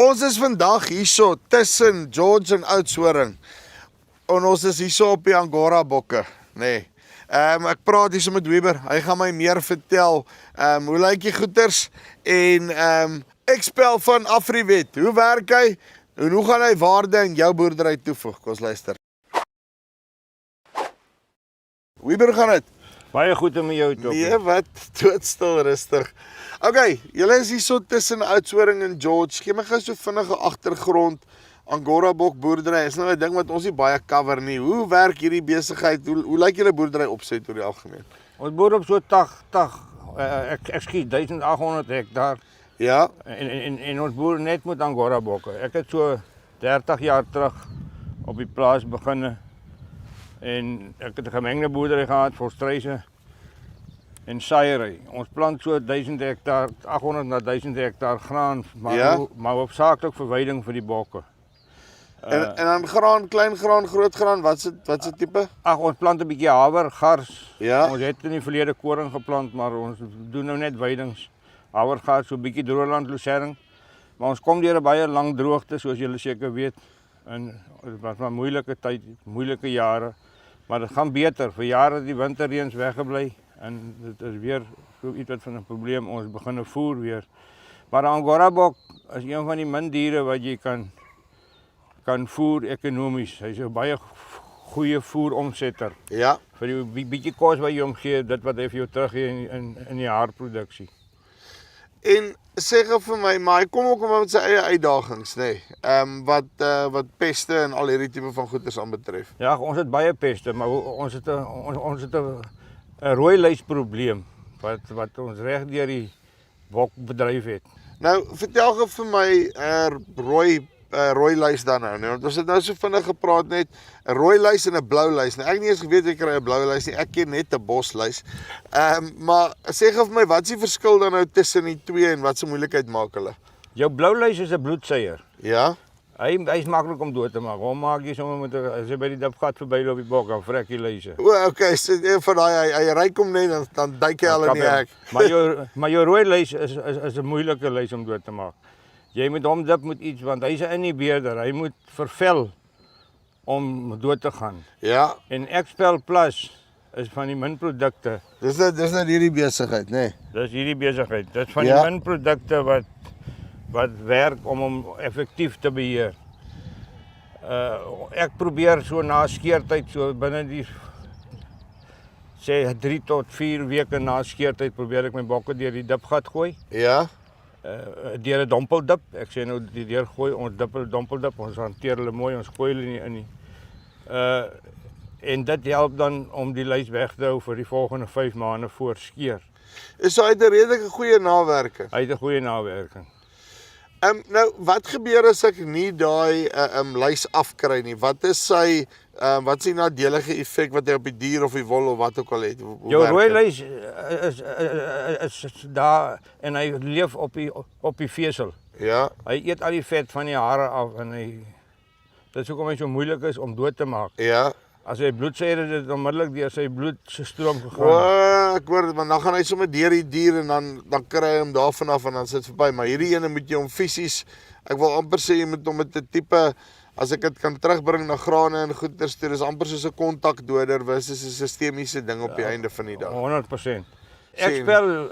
Ons is vandag hierso tussen George en Oudtshoorn. En ons is hierso op die Angora bokke, nee. Ek praat hierso met Weber. Hy gaan my meer vertel hoe lyk die goeters en X-Pel van Afriwet. Hoe werk hy en hoe gaan hy waarde in jou boerdery toevoeg? Kom ons luister. Weber, gaan dit? Baie goed om jou te Nee, wat? Doodstil rustig. Okay, julle is hier so tussen Oudtshoorn en George. Gee my gou so vinnige agtergrond. Angora bok boerdery is nou 'n ding wat ons nie baie cover nie. Hoe werk hierdie besigheid? Hoe lyk julle boerdery opset oor die algemeen? Ons boer op so 1800 hektaar. Ja, En ons boer net met Angora bokke. Ek het so 30 jaar terug op die plaas begin en ek het 'n gemengde boerdery gehad, volstruise en saaiery. Ons plant so 1000 hektaar, 800 na 1000 hektaar graan, maar, Ja. maar hoofsaaklik vir veiding vir die bokke. en dan graan, klein graan, groot graan, wat se tipe? Ons plant 'n bietjie haver, gars. Ja. Ons het in die verlede koring geplant, maar ons doen nou net veidings. Haver, gars, so 'n bietjie droëland, lucerne. Maar ons kom deur 'n baie lang droogte, soos julle seker weet. En dit was maar moeilike tyd, moeilike jare. Maar dit gaan beter. Vir jare het die winterreëns weggebly en dit is weer so iets wat van 'n probleem. Ons begin voer weer. Maar 'n Angora bok is een van die min diere wat jy kan voer ekonomies. Hy's 'n baie goeie voeromsetter. Ja. Vir die bietjie kos wat jy hom gee, dit wat hy vir jou teruggee in die haarproduksie. En sê gou vir my, maar hy kom ook met sy eie uitdagings, nê? Wat peste en al hierdie tipe van goeders aanbetref. Ja, ons het baie peste, maar ons het 'n rooi lys probleem wat ons reg deur die bokbedryf het. Nou, vertel gou vir my rooi lys dan nou, want ons het nou so vinnig gepraat net 'n rooi lys en 'n blou lys. Nou, ek het nie eens geweet ek kry 'n blou lys nie. Ek ken net 'n boslys. Maar sê gou vir my, wat is die verskil dan nou tussen die twee en wat se moeilikheid maak hulle? Jou blou lys is 'n bloedseier. Ja? Hy's maklik om dood te maak. Hom maak jy sommer met as jy by die dipgat verbyloop die bok, dan vrek jy lyse. O, okay, so een van daai hy ryk hom net dan duik hy al in die hek. Maar jou rooi lys is 'n moeilike lys om dood te maak. Jy moet hom dip met iets want hy's 'n inhibeerder. Hy moet vervel om dood te gaan. Ja. En X-Pel Plus is van die min produkte. Dis net hierdie besigheid, nê? Nee. Dis hierdie besigheid. Dit is van Ja. die min produkte wat werk om hom effektief te beheer. Ek probeer so na skeertyd, so binne die sê 3 tot 4 weke na skeertyd probeer ek my bokke deur die dipgat gooi. Ja. Deur 'n dompeldip. Ek sê nou die deur gooi ons dompeldip, ons hanteer hulle mooi, ons gooi hulle in die en dit help dan om die lys weg te hou vir die volgende 5 maande voor skeer. Is hy 'n redelike goeie nawerking? Hy het 'n goeie nawerking. Nou, wat gebeur as ek nie daai lys afkry nie? Wat is sy wat is die nadelige effek wat hy op die dier of die wol of wat ook al het? Jou rooi lys is daar en hy leef op die vesel. Ja. Hy eet al die vet van die hare af en dit is hoekom hy so moeilik is om dood te maak. Ja. As hy bloedsuier het, dit onmiddellik deur sy bloedstroom gegaan. O, ek hoor dit, want dan gaan hy sommer deur die dier en dan kry hy hom daarvan af en dan sit verby. Maar hierdie ene moet jy hom fisies, ek wil amper sê jy moet hom met 'n tipe, as ek dit kan terugbring na grane en goeders toe, dis amper soos 'n kontakdoder versus 'n sistemiese ding op die einde van die dag. 100%. X-Pel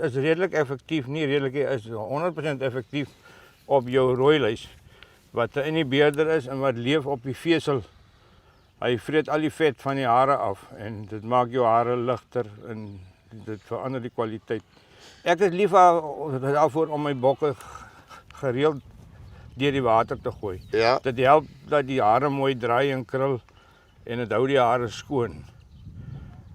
is redelik effektief, nie redelik, is 100% effektief op jou rooi lys, wat 'n inhibeerder is en wat leef op die vesel. Hy vreet al die vet van die hare af en dit maak jou hare ligter en dit verander die kwaliteit. Ek is lief daarvoor om my bokke gereeld deur die water te gooi. Ja. Dit help dat die hare mooi draai en krul en dit hou die hare skoon.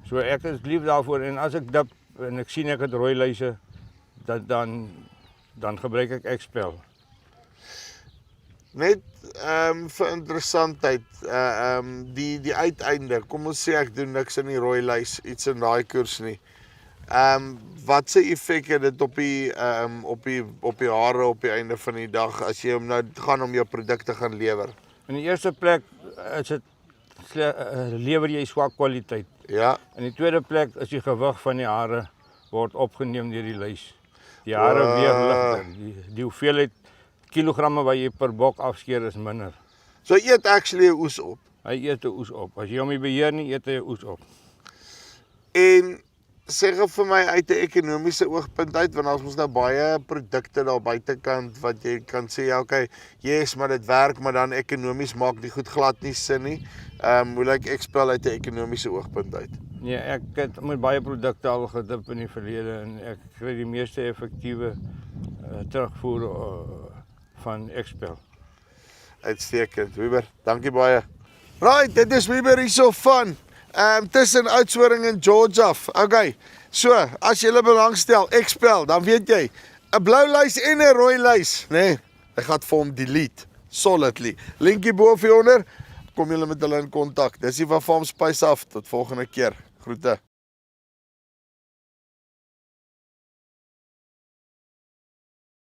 So ek is lief daarvoor en as ek dip en ek sien ek het rooi lyse, dan gebruik ek X-Pel. Net vir interessantheid, die uiteinde, kom ons sê ek doen niks in die rooi lys, iets in daai koers nie. Wat se effek het dit op die hare op die einde van die dag as jy hom nou gaan om jou produkte gaan lewer? In die eerste plek is dit lewer jy swak kwaliteit. Ja. In die tweede plek is die gewig van die hare word opgeneem deur die lys. Die hare weeg ligter. Die hoeveelheid kilogramme wat jy per bok afskeer is minder. So eet actually 'n oes op. Hy eet 'n oes op. As jy hom nie beheer nie, eet hy 'n oes op. En sê gou vir my uit 'n ekonomiese oogpunt uit, want ons mos nou baie produkte daar buitekant wat jy kan sê, ja, okay, yes, maar dit werk, maar dan ekonomies maak die goed glad nie sin nie. Hoe lyk Expel uit 'n ekonomiese oogpunt uit? Nee, ek het met baie produkte al gedip in die verlede en ek kry die meeste effektiewe terugvoer van Expel. Uitstekend, Weber. Dankie baie. Right, dit is Weber hierso van tussen Oudtshoorn en George. Okay. So, as jy belangstel, Expel, dan weet jy, 'n blou lys en 'n rooi lys, nee, ek gaan vir hom delete solidly. Linkie bo of hieronder, kom julle met hulle in kontak. Dis die van Farm Spice af. Tot volgende keer. Groete.